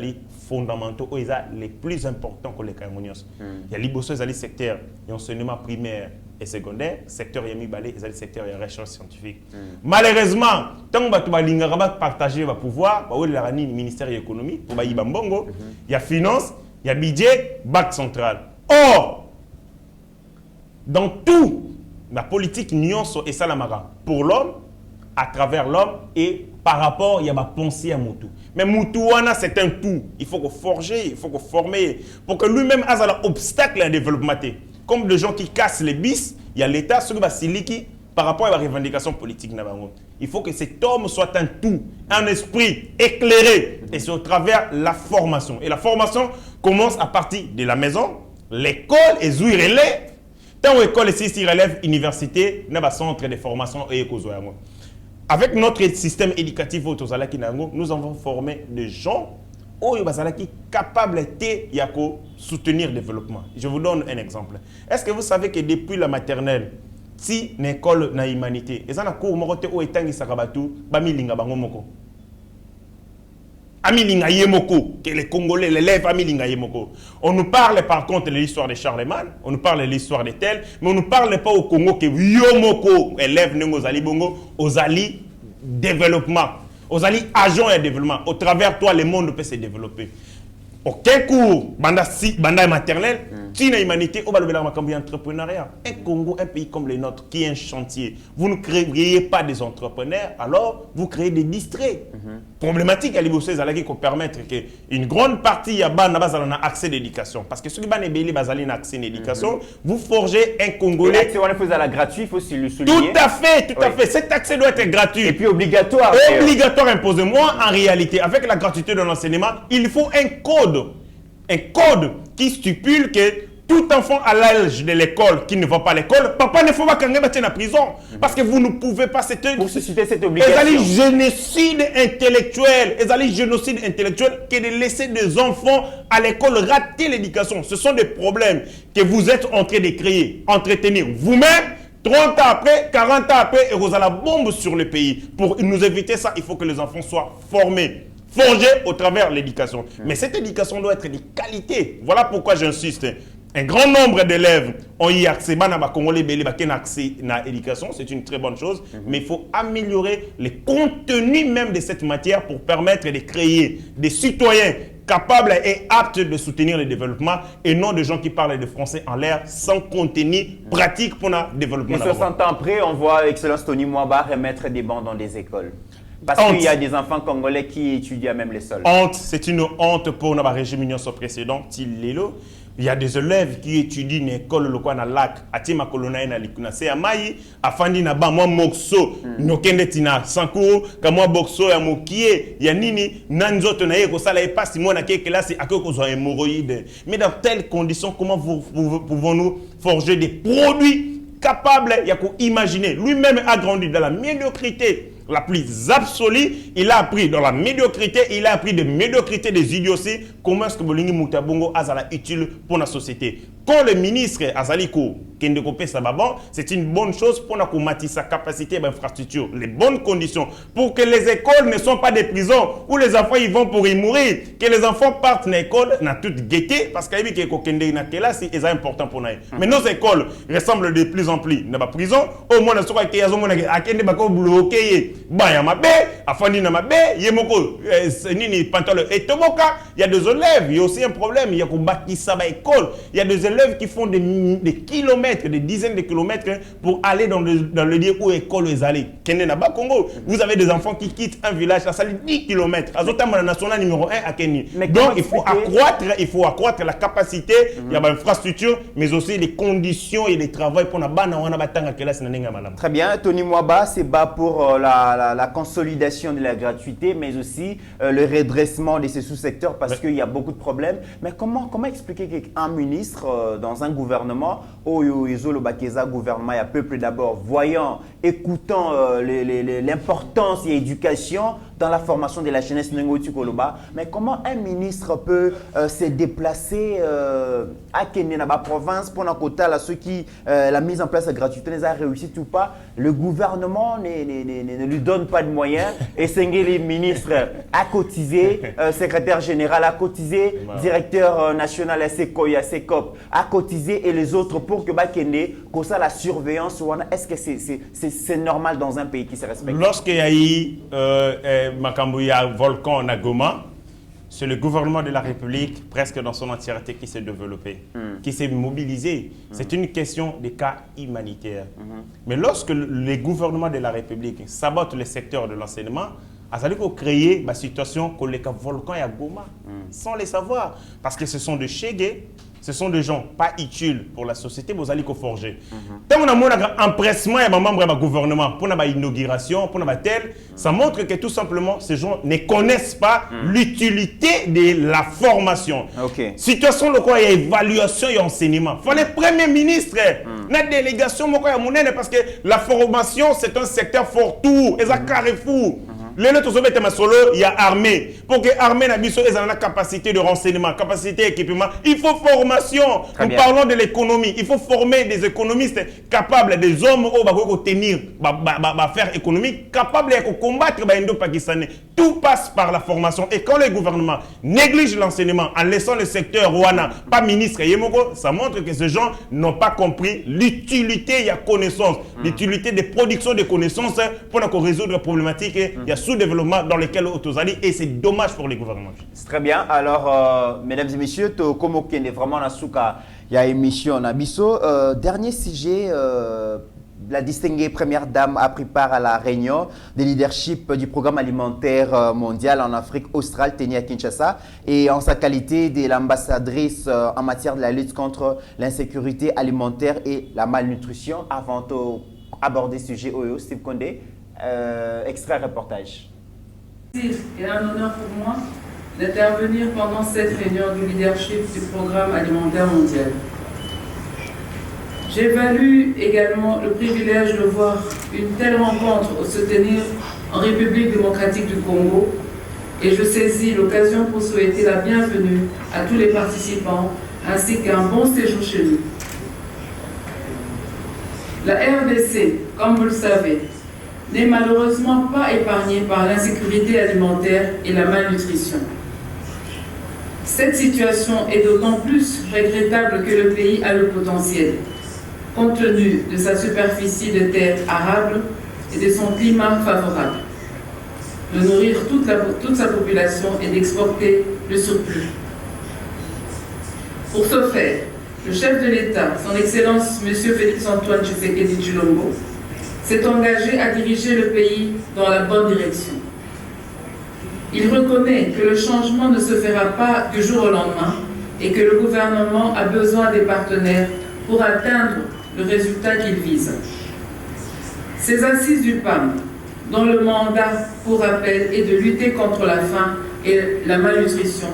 fondamentaux, où ils sont les plus importants que les Camerounais. Il y a les secteurs d'enseignement primaire et secondaire, secteur Yami Balé, il y a le secteur de recherche scientifique. Malheureusement, tant que tu vas partager le pouvoir, il y a le ministère de l'économie, il y a finance, il y a budget, banque centrale. Or, dans tout, la politique nuance et ça la mara pour l'homme, à travers l'homme et par rapport, il y a ma pensée à Moutou. Mais Moutou, c'est un tout. Il faut qu'on forger, il faut qu'on former pour que lui-même ait un obstacle à un développement. Comme des gens qui cassent les bis, il y a l'État, ce qui va siliki par rapport à la revendication politique. Il faut que cet homme soit un tout, un esprit éclairé. Et c'est au travers de la formation. Et la formation commence à partir de la maison, l'école et où il relève. Tant que l'école ici relève université, il y a un centre de formation et économie. Avec notre système éducatif nous avons formé des gens qui sont capables de soutenir le développement. Je vous donne un exemple. Est-ce que vous savez que depuis la maternelle, si une école na humanité, ils ont un cours où ils ont Amilinga Yemoko, que les Congolais, l'élève Amilinga Yemoko. On nous parle par contre de l'histoire de Charlemagne, on nous parle de l'histoire de tel, mais on ne nous parle pas au Congo que Yomoko, élève Nengozali Bongo, Ozali développement, Ozali agent et développement. Au travers toi, le monde peut se développer. Aucun cours, banda maternelle, qui n'a humanité, au entrepreneuriat. Un Congo, un pays comme le nôtre, qui est un chantier, vous ne créez pas des entrepreneurs, alors vous créez des distraits. Problématique à l'Ibosé, qui peut permettre qu'une grande partie a un accès à l'éducation. Parce que ceux qui ont un accès à l'éducation, vous forgez un Congolais. L'accès à la gratuit, il faut aussi le souligner. Tout à fait. Cet accès doit être gratuit. Et puis obligatoire. Obligatoire, imposez-moi. En réalité, avec la gratuité de l'enseignement, il faut un code qui stipule que Tout enfant à l'âge de l'école qui ne va pas à l'école, papa ne faut pas qu'il mette en prison. Parce que vous ne pouvez pas... Pour susciter cette obligation. Ils allaient génocide intellectuel. Ils allaient génocide intellectuel que de laisser des enfants à l'école rater l'éducation. Ce sont des problèmes que vous êtes en train de créer, entretenir vous-même. 30 ans après, 40 ans après, et vous avez la bombe sur le pays. Pour nous éviter ça, il faut que les enfants soient formés, forgés au travers de l'éducation. Mais cette éducation doit être de qualité. Voilà pourquoi j'insiste. Un grand nombre d'élèves ont eu accès à l'éducation, c'est une très bonne chose, mais il faut améliorer les contenus même de cette matière pour permettre de créer des citoyens capables et aptes de soutenir le développement et non de gens qui parlent de français en l'air sans contenu pratique pour le développement. Et 60 ans après, on voit Excellence Tony Mwaba remettre des bancs dans des écoles. Parce qu'il y a des enfants congolais qui étudient à même les sols. Honte, c'est une honte pour le régime union précédent, il y a des élèves qui étudient une école locale na lac, atima kolona na likuna se amai, afandi na ba moi mokso, nokende tina sankuru, ka moi boxo ya mokie, ya nini, nanzoto na ye ko sala e pasi moi na ke classe akoko zo hémorroïde. Mais dans telles conditions, comment pouvons-nous forger des produits capables ya ko imaginer? Lui-même a grandi dans la médiocrité la plus absolue, il a appris dans la médiocrité, il a appris de médiocrité des idioties, comment est-ce que Bolingi Moutabongo a utile pour la société. Quand le ministre Azaliko Kendekopé Sababan, c'est une bonne chose pour bâtir sa capacité d'infrastructure, les bonnes conditions, pour que les écoles ne soient pas des prisons où les enfants ils vont pour y mourir, que les enfants partent à l'école, n'a toute gaieté, parce qu'il y a des classe, c'est important pour nous. Mais nos écoles ressemblent de plus en plus à la prison, au moins, il y a des bloqués. Et Tomoka, il y a des élèves, il y a aussi un problème, il y a école, il y a des élèves qui font des kilomètres, des dizaines de kilomètres pour aller dans le lieu où l'école est allée. Congo, vous avez des enfants qui quittent un village, ça salit 10 kilomètres. Azotama national numéro 1 à Kenya. Donc il faut accroître la capacité, il y a l'infrastructure, mais aussi les conditions et les travaux pour la bana wana batanga classe na nenga malam. Très bien, Tony Mwaba, c'est bas pour la consolidation de la gratuité, mais aussi le redressement de ces sous-secteurs parce qu'il y a beaucoup de problèmes. Mais comment expliquer qu'un ministre dans un gouvernement, le gouvernement et un peuple d'abord, voyant, écoutant l'importance et l'éducation dans la formation de la jeunesse Nengotu Koloba, mais comment un ministre peut se déplacer à Kenya, province, pour ceux qui la mise en place de la gratuité les a réussi ou pas, le gouvernement ne lui donne pas de moyens et Sengeli ministre a cotisé, secrétaire général a cotisé, directeur national à SECOP a cotisé et les autres pour que Bakende, comme ça la surveillance, est-ce que c'est normal dans un pays qui se respecte? Lorsqu'il y a eu Makambouya volcan à Goma, c'est le gouvernement de la République, presque dans son entièreté, qui s'est développé, qui s'est mobilisé. C'est une question de cas humanitaires. Mais lorsque les gouvernements de la République sabotent le secteur de l'enseignement, il faut créer une situation que les volcans à Goma, sans les savoir. Parce que ce sont des chégués, ce sont des gens pas utiles pour la société, vous allez forger. Tant qu'on a un empressement et un membre du gouvernement pour une inauguration, pour une telle, ça montre que tout simplement ces gens ne connaissent pas l'utilité de la formation. Situation de quoi il y a évaluation et enseignement. Il faut le premier ministre, la délégation, parce que la formation c'est un secteur fort tout, et ça carrefour. Il y a armée. Pour que l'armée ait la capacité de renseignement, capacité d'équipement, il faut formation. Nous parlons de l'économie. Il faut former des économistes capables, des hommes qui tenir, faire économique, capables de combattre les Indo-Pakistanais. Tout passe par la formation. Et quand le gouvernement néglige l'enseignement en laissant le secteur Rwanda, pas ministre Yemoko, ça montre que ces gens n'ont pas compris l'utilité, il y a connaissance, l'utilité des productions de connaissances pour résoudre les problématiques. Il y a sous-développement dans lesquels Otozali et c'est dommage pour les gouvernements. C'est très bien. Alors, mesdames et messieurs, comme on est vraiment dans il y a émission Nabiso. Dernier sujet, la distinguée première dame a pris part à la réunion de leadership du programme alimentaire mondial en Afrique australe, tenue à Kinshasa, et en sa qualité de l'ambassadrice en matière de la lutte contre l'insécurité alimentaire et la malnutrition. Avant d'aborder ce sujet, Steve Condé. Extrait reportage. C'est un honneur pour moi d'intervenir pendant cette réunion du leadership du programme alimentaire mondial. J'évalue également le privilège de voir une telle rencontre se tenir en République démocratique du Congo et je saisis l'occasion pour souhaiter la bienvenue à tous les participants ainsi qu'un bon séjour chez nous. La RDC, comme vous le savez, n'est malheureusement pas épargnée par l'insécurité alimentaire et la malnutrition. Cette situation est d'autant plus regrettable que le pays a le potentiel, compte tenu de sa superficie de terre arable et de son climat favorable, de nourrir toute sa population et d'exporter le surplus. Pour ce faire, le chef de l'État, son Excellence M. Félix-Antoine Tshisekedi Tshilombo, s'est engagé à diriger le pays dans la bonne direction. Il reconnaît que le changement ne se fera pas du jour au lendemain et que le gouvernement a besoin des partenaires pour atteindre le résultat qu'il vise. Ces assises du PAM, dont le mandat, pour rappel, est de lutter contre la faim et la malnutrition,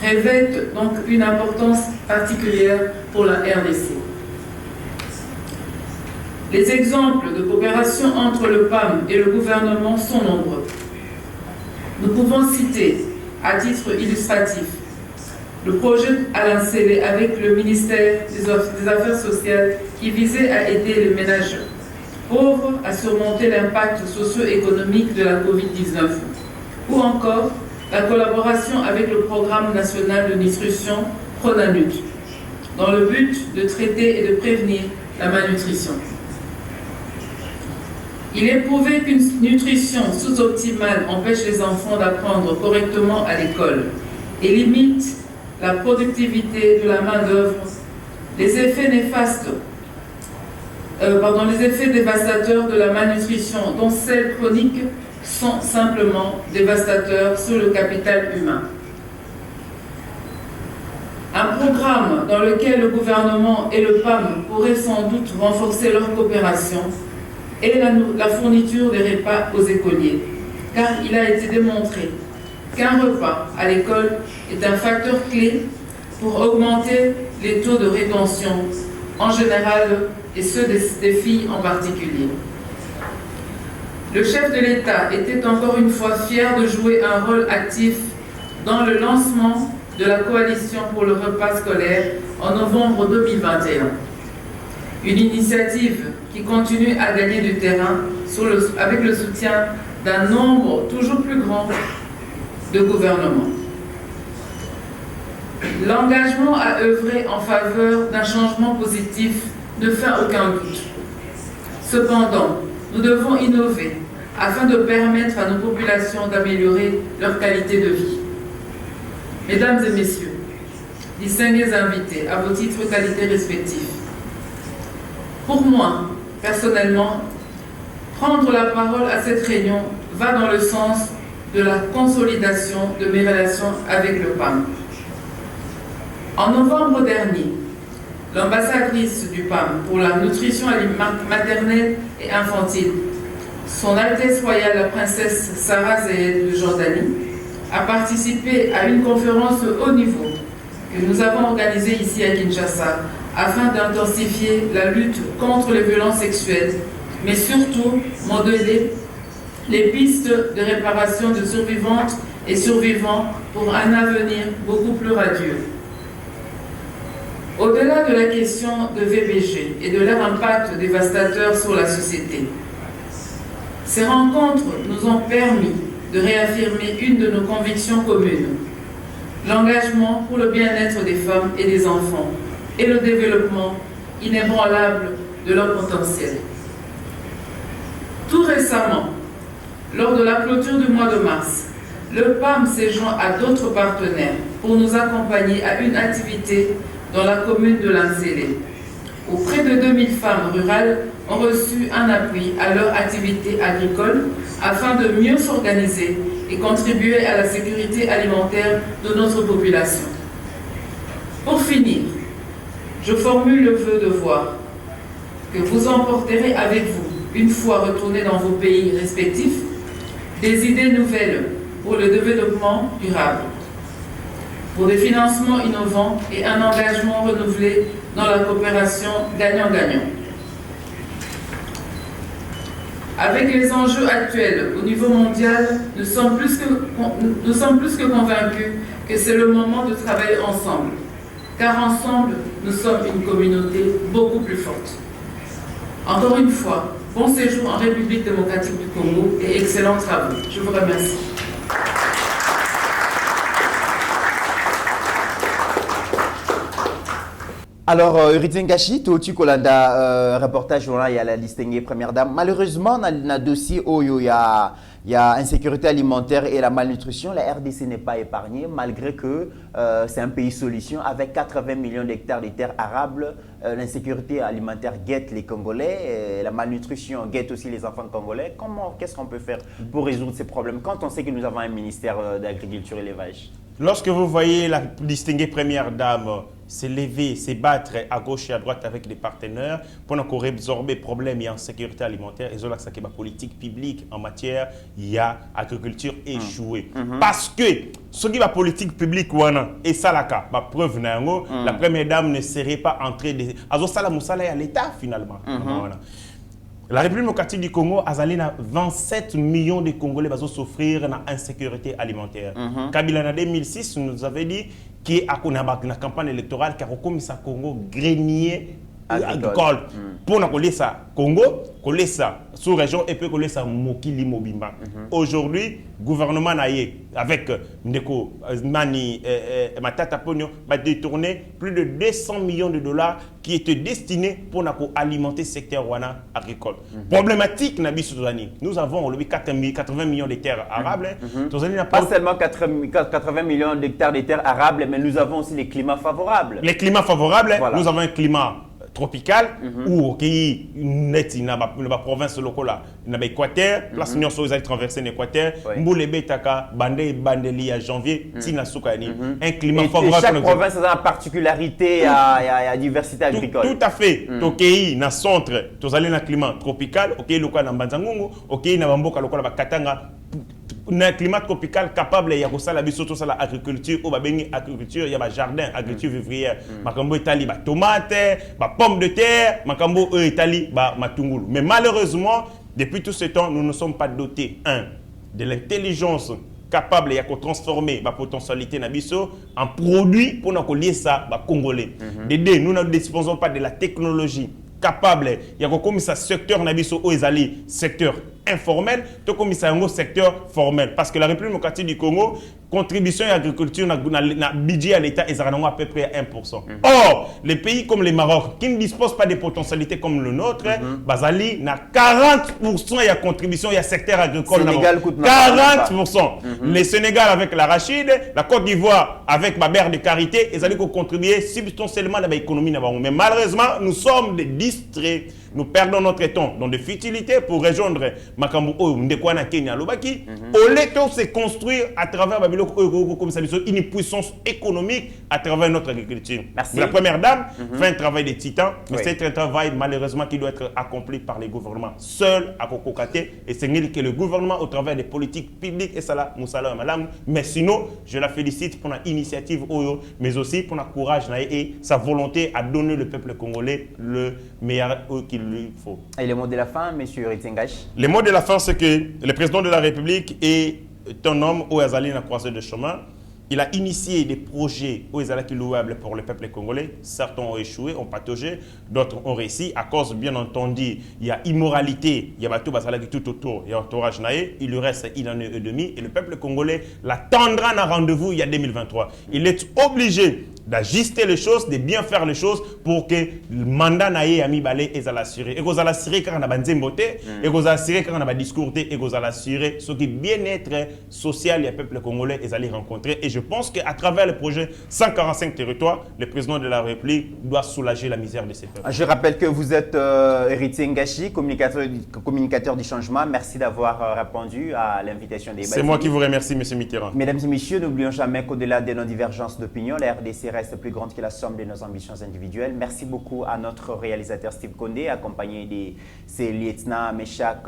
revêtent donc une importance particulière pour la RDC. Les exemples de coopération entre le PAM et le gouvernement sont nombreux. Nous pouvons citer, à titre illustratif, le projet Alain Sélé avec le ministère des Affaires sociales qui visait à aider les ménages pauvres à surmonter l'impact socio-économique de la Covid-19, ou encore la collaboration avec le Programme national de nutrition Pronanut, dans le but de traiter et de prévenir la malnutrition. Il est prouvé qu'une nutrition sous-optimale empêche les enfants d'apprendre correctement à l'école et limite la productivité de la main-d'œuvre. Les effets dévastateurs de la malnutrition, dont celle chronique, sont simplement dévastateurs sur le capital humain. Un programme dans lequel le gouvernement et le PAM pourraient sans doute renforcer leur coopération est la fourniture des repas aux écoliers, car il a été démontré qu'un repas à l'école est un facteur clé pour augmenter les taux de rétention en général et ceux des filles en particulier. Le chef de l'État était encore une fois fier de jouer un rôle actif dans le lancement de la coalition pour le repas scolaire en novembre 2021. Une initiative qui continue à gagner du terrain avec le soutien d'un nombre toujours plus grand de gouvernements. L'engagement à œuvrer en faveur d'un changement positif ne fait aucun doute. Cependant, nous devons innover afin de permettre à nos populations d'améliorer leur qualité de vie. Mesdames et messieurs, distingués invités à vos titres qualités respectifs, pour moi, personnellement, prendre la parole à cette réunion va dans le sens de la consolidation de mes relations avec le PAM. En novembre dernier, l'ambassadrice du PAM pour la nutrition maternelle et infantile, Son Altesse Royale la Princesse Sarah Zayed de Jordanie, a participé à une conférence haut niveau que nous avons organisée ici à Kinshasa afin d'intensifier la lutte contre les violences sexuelles, mais surtout modeler les pistes de réparation de survivantes et survivants pour un avenir beaucoup plus radieux. Au-delà de la question de VBG et de leur impact dévastateur sur la société, ces rencontres nous ont permis de réaffirmer une de nos convictions communes, l'engagement pour le bien-être des femmes et des enfants et le développement inébranlable de leur potentiel. Tout récemment, lors de la clôture du mois de mars, le PAM s'est joint à d'autres partenaires pour nous accompagner à une activité dans la commune de Lansélé, où près de 2000 femmes rurales ont reçu un appui à leur activité agricole afin de mieux s'organiser et contribuer à la sécurité alimentaire de notre population. Pour finir, je formule le vœu de voir que vous emporterez avec vous, une fois retournés dans vos pays respectifs, des idées nouvelles pour le développement durable. pour des financements innovants et un engagement renouvelé dans la coopération gagnant-gagnant. Avec les enjeux actuels au niveau mondial, nous sommes plus que convaincus que c'est le moment de travailler ensemble, car ensemble, nous sommes une communauté beaucoup plus forte. Encore une fois, bon séjour en République démocratique du Congo et excellents travaux. Je vous remercie. Alors, Ritzengashi, Totu Kolanda, reportage, il y a la distinguée première dame. Malheureusement, dans le dossier où il y a insécurité alimentaire et la malnutrition, la RDC n'est pas épargnée, malgré que c'est un pays solution. Avec 80 millions d'hectares de terres arables, l'insécurité alimentaire guette les Congolais, et la malnutrition guette aussi les enfants congolais. Qu'est-ce qu'on peut faire pour résoudre ces problèmes quand on sait que nous avons un ministère d'agriculture et d'élevage? Lorsque vous voyez la distinguée première dame se lever, se battre à gauche et à droite avec des partenaires pour résorber les problèmes et en sécurité alimentaire, et cela c'est la politique publique en matière d'agriculture échouée. Parce que ce qui est la politique publique, et ça la preuve, la première dame ne serait pas entrée à l'État finalement. La République démocratique du Congo a 27 millions de Congolais qui souffrir de l'insécurité alimentaire. Kabila en 2006 nous avait dit qu'il y a une campagne électorale qui a reconnu le Congo grenier agricole. Pour nous coller ça Congo, coller ça sous-région et puis coller ça Mokili Mobimba. Aujourd'hui, le gouvernement avec Ndeko Mani Matata Pogno va détourner plus de 200 millions de dollars qui étaient destinés pour alimenter le secteur agricole. Problématique, nous avons 80 millions de terres arables. Pas seulement 80 millions d'hectares de terres arables, mais nous avons aussi les climats favorables. Les climats favorables, voilà. Nous avons un climat tropical où au pays net il la province locale il l'équateur place nous sommes traverser l'équateur mboule betaka bandeli à janvier tina soukani un climat favorable. Chaque province a une particularité à diversité agricole. Tout à fait. Au pays na centre tous aller dans climat tropical, OK local na Mbanzangungu, OK na bamboka local ba Katanga. Un climat tropical capable ya kosala biso to sala agriculture ou ba bengi agriculture ya ba jardin agriculture vivrière makambo etali ba tomate ba pomme de terre makambo etali ba matungulu. Mais malheureusement depuis tout ce temps nous ne sommes pas dotés de l'intelligence capable de transformer la potentialité na biso en produit pour nous lier ça ba congolais. Nous ne disposons pas de la technologie capable de comme ça secteur na biso o ezali secteur informel, tout comme ça un secteur formel. Parce que la République démocratique du Congo, contribution à l'agriculture, na budget à l'État, est à peu près 1%. Or, les pays comme le Maroc, qui ne disposent pas de potentialités comme le nôtre, Bazali n'a 40% de contribution à secteur agricole. Sénégal coûte 40%. Le Sénégal avec l'arachide, la Côte d'Ivoire avec ma berre de carité, ils allaient contribuer substantiellement à l'économie. Mais malheureusement, nous sommes des distraits. Nous perdons notre temps dans des futilités pour rejoindre Makambu Ndekwana Kenya Lobaki. Au lieu de se construire à travers une puissance économique à travers notre agriculture. Merci. La première dame fait un travail de titan, mais c'est un travail malheureusement qui doit être accompli par les gouvernements seuls à Kokokate. Et c'est que le gouvernement au travers des politiques publiques et ça là, Moussala Madame. Mais sinon, je la félicite pour l'initiative Oyo, mais aussi pour le courage et sa volonté à donner le peuple congolais le meilleur qu'il lui faut. Et le mot de la fin, M. Ritzengash? Le mot de la fin, c'est que le président de la République est un homme où il a croisé de chemin. Il a initié des projets où il a louables pour le peuple congolais. Certains ont échoué, ont pataugé, d'autres ont réussi. À cause, bien entendu, il y a immoralité, il y a tout autour, il y a entourage naïf, il lui reste 1 an et demi. Et le peuple congolais l'attendra à un rendez-vous il y a 2023. Il est obligé d'ajuster les choses, de bien faire les choses pour que le mandat naïe ami balé et l'assurer. Et vous allez assurer quand on a banzé beauté, et vous allez assurer quand on a discours, et vous allez assurer ce qui est bien-être social et peuple congolais et allez rencontrer. Et je pense qu'à travers le projet 145 territoires, le président de la République doit soulager la misère de ces peuples. Je rappelle que vous êtes Ritzengashi, communicateur du changement. Merci d'avoir répondu à l'invitation des. C'est moi qui vous remercie, M. Mitterrand. Mesdames et messieurs, n'oublions jamais qu'au-delà de nos divergences d'opinion, la RDC reste plus grande que la somme de nos ambitions individuelles. Merci beaucoup à notre réalisateur Steve Condé, accompagné de ses lieutenants Meshach,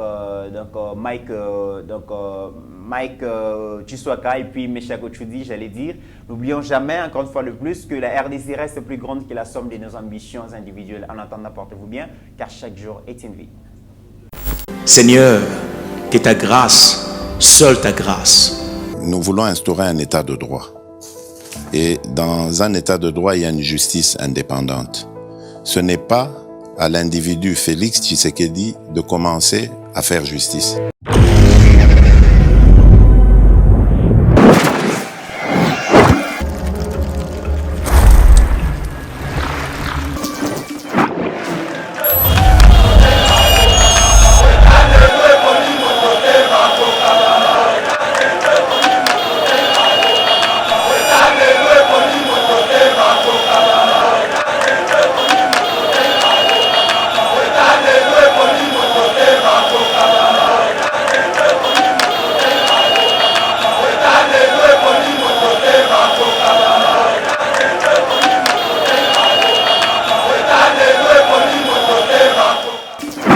Mike Chiswaka et puis Meshach Ochudi, j'allais dire. N'oublions jamais, encore une fois de plus, que la RDC reste plus grande que la somme de nos ambitions individuelles. En attendant, portez-vous bien, car chaque jour est une vie. Seigneur, que ta grâce, seule ta grâce. Nous voulons instaurer un état de droit. Et dans un état de droit, il y a une justice indépendante. Ce n'est pas à l'individu Félix Tshisekedi de commencer à faire justice.